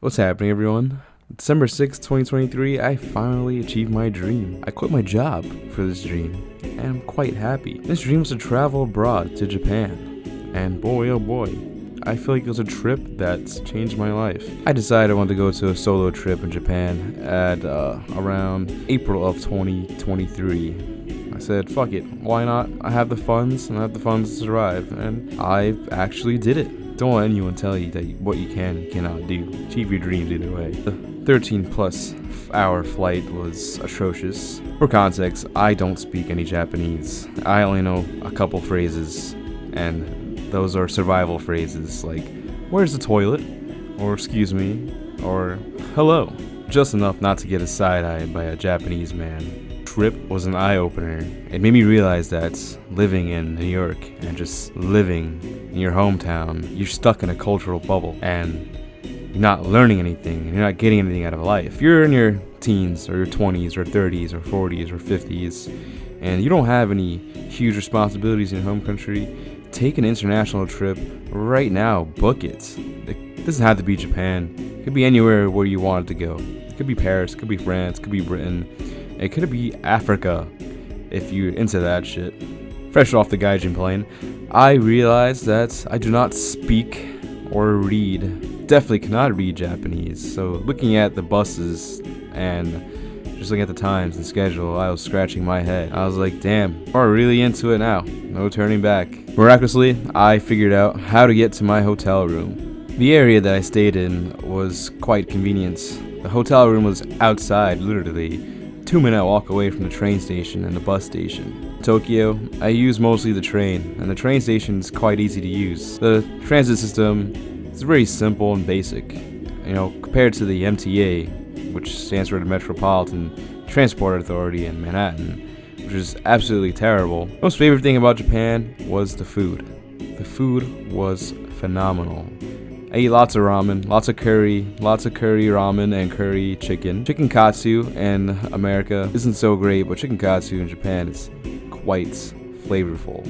What's happening, everyone? December 6th, 2023, I finally achieved my dream. I quit my job for this dream, and I'm quite happy. This dream was to travel abroad to Japan, and boy oh boy, I feel like it was a trip that's changed my life. I decided I wanted to go to a solo trip in Japan at around April of 2023. I said, fuck it, why not? I have the funds, and I have the funds to survive, and I actually did it. Don't let anyone tell you that what you can and cannot do. Achieve your dreams either way. The 13 plus hour flight was atrocious. For context, I don't speak any Japanese. I only know a couple phrases, and those are survival phrases like, where's the toilet? Or excuse me, or hello. Just enough not to get a side-eyed by a Japanese man. Trip was an eye-opener. It made me realize that living in New York and just living in your hometown, you're stuck in a cultural bubble and you're not learning anything and you're not getting anything out of life. If you're in your teens or your 20s or 30s or 40s or 50s and you don't have any huge responsibilities in your home country, take an international trip right now. Book it. It doesn't have to be Japan. It could be anywhere where you want it to go. It could be Paris, it could be France, it could be Britain. It could be Africa, if you're into that shit. Fresh off the Gaijin plane, I realized that I do not speak or read. Definitely cannot read Japanese. So looking at the buses and just looking at the times and schedule, I was scratching my head. I was like, damn, we're really into it now. No turning back. Miraculously, I figured out how to get to my hotel room. The area that I stayed in was quite convenient. The hotel room was outside, literally. 2-minute walk away from the train station and the bus station. Tokyo, I use mostly the train, and the train station is quite easy to use. The transit system is very simple and basic. You know, compared to the MTA, which stands for the Metropolitan Transport Authority in Manhattan, which is absolutely terrible. Most favorite thing about Japan was the food. The food was phenomenal. I eat lots of ramen, lots of curry ramen and curry chicken. Chicken katsu in America isn't so great, but chicken katsu in Japan is quite flavorful.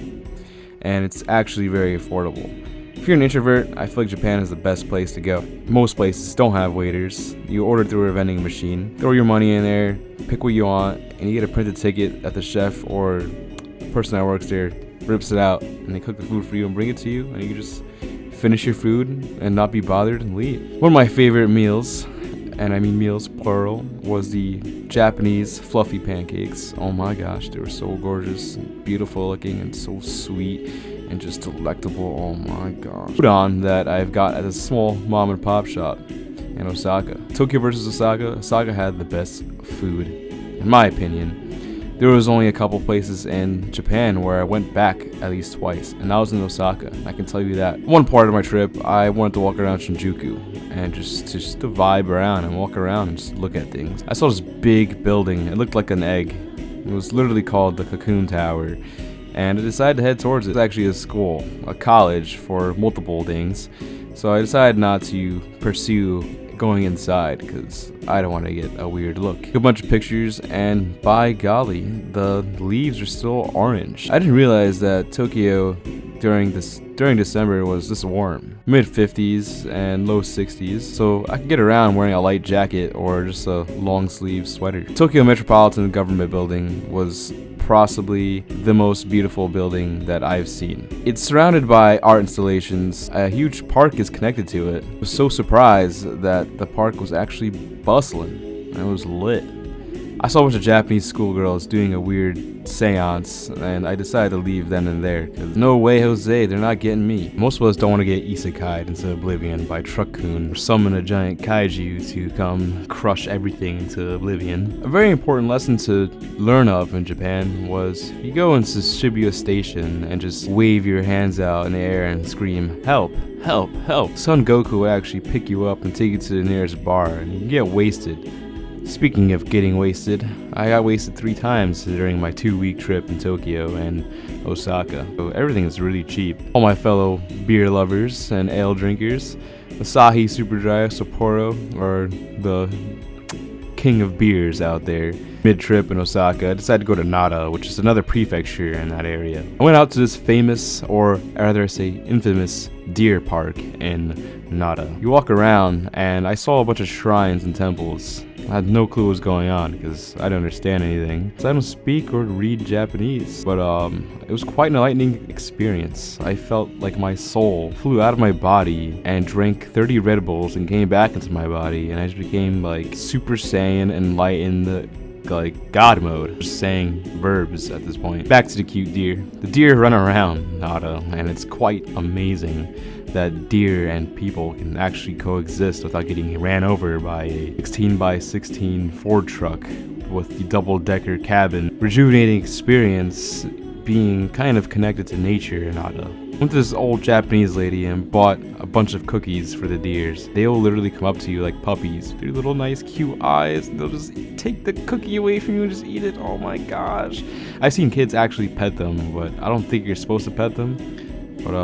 And it's actually very affordable. If you're an introvert, I feel like Japan is the best place to go. Most places don't have waiters. You order through a vending machine, throw your money in there, pick what you want, and you get a printed ticket that the chef or the person that works there rips it out, and they cook the food for you and bring it to you, and you can just finish your food and not be bothered and leave. One of my favorite meals, and I mean meals plural, was the Japanese fluffy pancakes. Oh my gosh, they were so gorgeous, and beautiful looking, and so sweet and just delectable. Oh my gosh. Udon that I've got at a small mom and pop shop in Osaka. Tokyo versus Osaka. Osaka had the best food, in my opinion. There was only a couple places in Japan where I went back at least twice, and that was in Osaka. I can tell you that. One part of my trip, I wanted to walk around Shinjuku and just to vibe around and walk around and just look at things. I saw this big building. It looked like an egg. It was literally called the Cocoon Tower, and I decided to head towards it. It's actually a school, a college for multiple things, so I decided not to pursue going inside because I don't want to get a weird look. Took a bunch of pictures, and by golly, the leaves are still orange. I didn't realize that Tokyo during December was this warm. Mid 50s and low 60s, so I could get around wearing a light jacket or just a long sleeve sweater. Tokyo Metropolitan Government Building was possibly the most beautiful building that I've seen. It's surrounded by art installations. A huge park is connected to it. I was so surprised that the park was actually bustling and it was lit. I saw a bunch of Japanese schoolgirls doing a weird seance, and I decided to leave then and there, because no way, Jose, they're not getting me. Most of us don't want to get isekai'd into oblivion by Truck-kun or summon a giant kaiju to come crush everything into oblivion. A very important lesson to learn of in Japan was if you go into Shibuya Station and just wave your hands out in the air and scream, help, help, help, Son Goku will actually pick you up and take you to the nearest bar, and you can get wasted. Speaking of getting wasted, I got wasted 3 times during my 2-week trip in Tokyo and Osaka. So everything is really cheap. All my fellow beer lovers and ale drinkers, Asahi, Superdry, Sapporo are the king of beers out there. Mid-trip in Osaka, I decided to go to Nara, which is another prefecture in that area. I went out to this famous, or rather I say infamous, deer park in Nara. You walk around, and I saw a bunch of shrines and temples. I had no clue what was going on because I don't understand anything. So I don't speak or read Japanese. But it was quite an enlightening experience. I felt like my soul flew out of my body and drank 30 Red Bulls and came back into my body, and I just became like Super Saiyan enlightened, like God mode, just saying verbs at this point. Back to the cute deer. The deer run around Nara, and it's quite amazing that deer and people can actually coexist without getting ran over by a 16x16 Ford truck with the double-decker cabin. Rejuvenating experience being kind of connected to nature in Nara. Went to this old Japanese lady and bought a bunch of cookies for the deers. They'll literally come up to you like puppies. Their little nice cute eyes. They'll just take the cookie away from you and just eat it. Oh my gosh. I've seen kids actually pet them, but I don't think you're supposed to pet them. But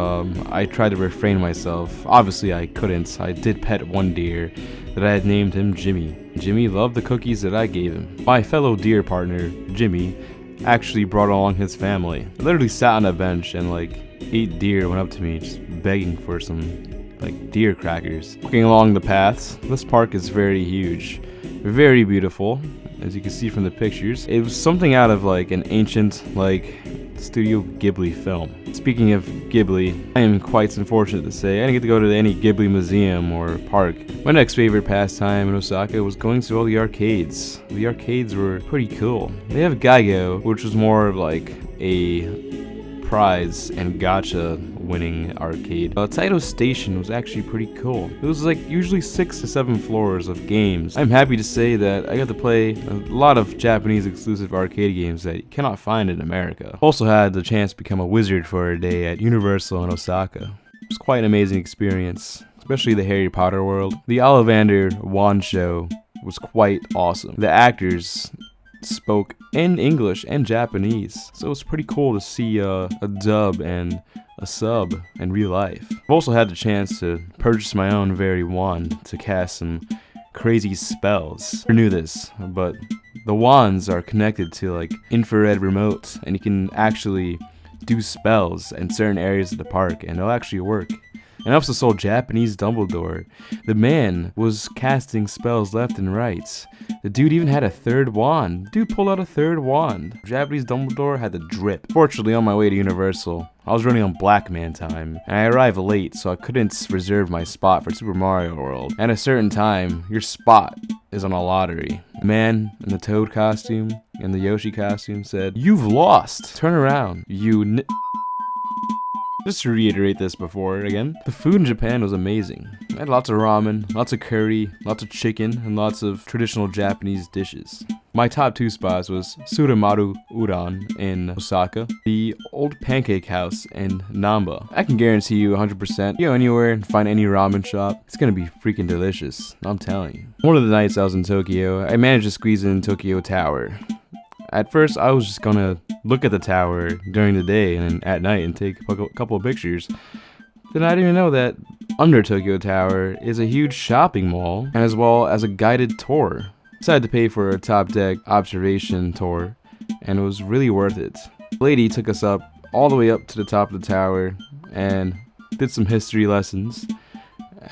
I tried to refrain myself. Obviously I couldn't. I did pet one deer that I had named him Jimmy. Jimmy loved the cookies that I gave him. My fellow deer partner, Jimmy, actually brought along his family. I literally sat on a bench and like 8 deer went up to me just begging for some like deer crackers. Walking along the paths, this park is very huge, very beautiful, as you can see from the pictures. It was something out of like an ancient like Studio Ghibli film. Speaking of Ghibli, I am quite unfortunate to say I didn't get to go to any Ghibli museum or park. My next favorite pastime in Osaka was going to all the arcades. The arcades were pretty cool. They have Geigo, which was more of like a prize and gacha winning arcade. Taito Station was actually pretty cool. It was like usually 6 to 7 floors of games. I'm happy to say that I got to play a lot of Japanese exclusive arcade games that you cannot find in America. Also had the chance to become a wizard for a day at Universal in Osaka. It was quite an amazing experience, especially the Harry Potter world. The Ollivander wand show was quite awesome. The actors spoke in English and Japanese, so it's pretty cool to see a dub and a sub in real life. I've also had the chance to purchase my own very wand to cast some crazy spells. I never knew this, but the wands are connected to like infrared remotes, and you can actually do spells in certain areas of the park, and they'll actually work. And I also saw Japanese Dumbledore. The man was casting spells left and right. The dude even had a third wand. Dude pulled out a third wand. Japanese Dumbledore had the drip. Fortunately, on my way to Universal, I was running on Black Man time, and I arrived late, so I couldn't reserve my spot for Super Mario World. At a certain time, your spot is on a lottery. The man in the Toad costume and the Yoshi costume said, "You've lost. Turn around, you Just to reiterate this before again, the food in Japan was amazing. I had lots of ramen, lots of curry, lots of chicken, and lots of traditional Japanese dishes. My top 2 spots was Suramaru Udon in Osaka, the Old Pancake House in Namba. I can guarantee you 100%, you go anywhere and find any ramen shop, it's gonna be freaking delicious, I'm telling you. One of the nights I was in Tokyo, I managed to squeeze in Tokyo Tower. At first, I was just gonna look at the tower during the day and at night and take a couple of pictures. Then I didn't even know that under Tokyo Tower is a huge shopping mall, and as well as a guided tour. Decided to pay for a top deck observation tour, and it was really worth it. The lady took us up all the way up to the top of the tower and did some history lessons.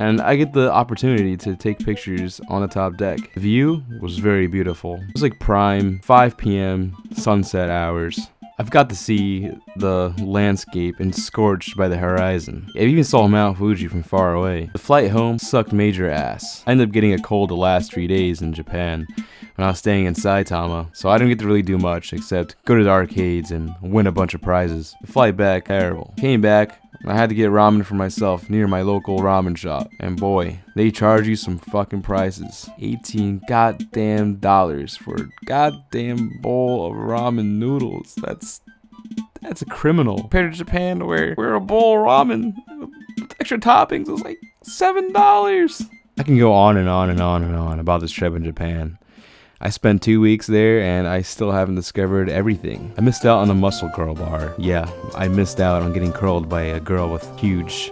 And I get the opportunity to take pictures on the top deck. The view was very beautiful. It was like prime 5 p.m. sunset hours. I've got to see the landscape and scorched by the horizon. I even saw Mount Fuji from far away. The flight home sucked major ass. I ended up getting a cold the last 3 days in Japan when I was staying in Saitama, so I didn't get to really do much except go to the arcades and win a bunch of prizes. The flight back, terrible. Came back, I had to get ramen for myself near my local ramen shop, and boy, they charge you some fucking prices. $18 goddamn for a goddamn bowl of ramen noodles. That's a criminal. Compared to Japan, where a bowl of ramen with extra toppings was like $7. I can go on and on and on and on about this trip in Japan. I spent 2 weeks there and I still haven't discovered everything. I missed out on the muscle curl bar. Yeah, I missed out on getting curled by a girl with huge,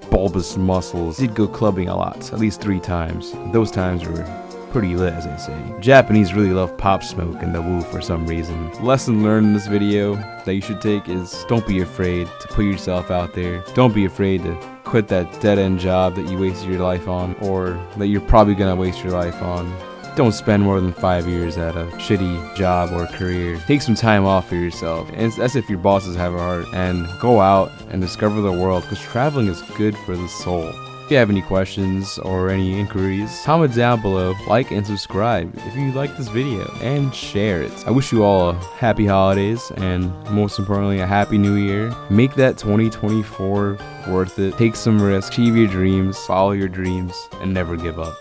bulbous muscles. Did go clubbing a lot, at least 3 times. Those times were pretty lit, as they say. Japanese really love Pop Smoke and the Woo for some reason. Lesson learned in this video that you should take is don't be afraid to put yourself out there. Don't be afraid to quit that dead-end job that you wasted your life on, or that you're probably gonna waste your life on. Don't spend more than 5 years at a shitty job or career. Take some time off for yourself, and that's if your bosses have a heart, and go out and discover the world, because traveling is good for the soul. If you have any questions or any inquiries, comment down below, like and subscribe if you like this video, and share it. I wish you all a happy holidays, and most importantly, a happy new year. Make that 2024 worth it. Take some risks, achieve your dreams, follow your dreams, and never give up.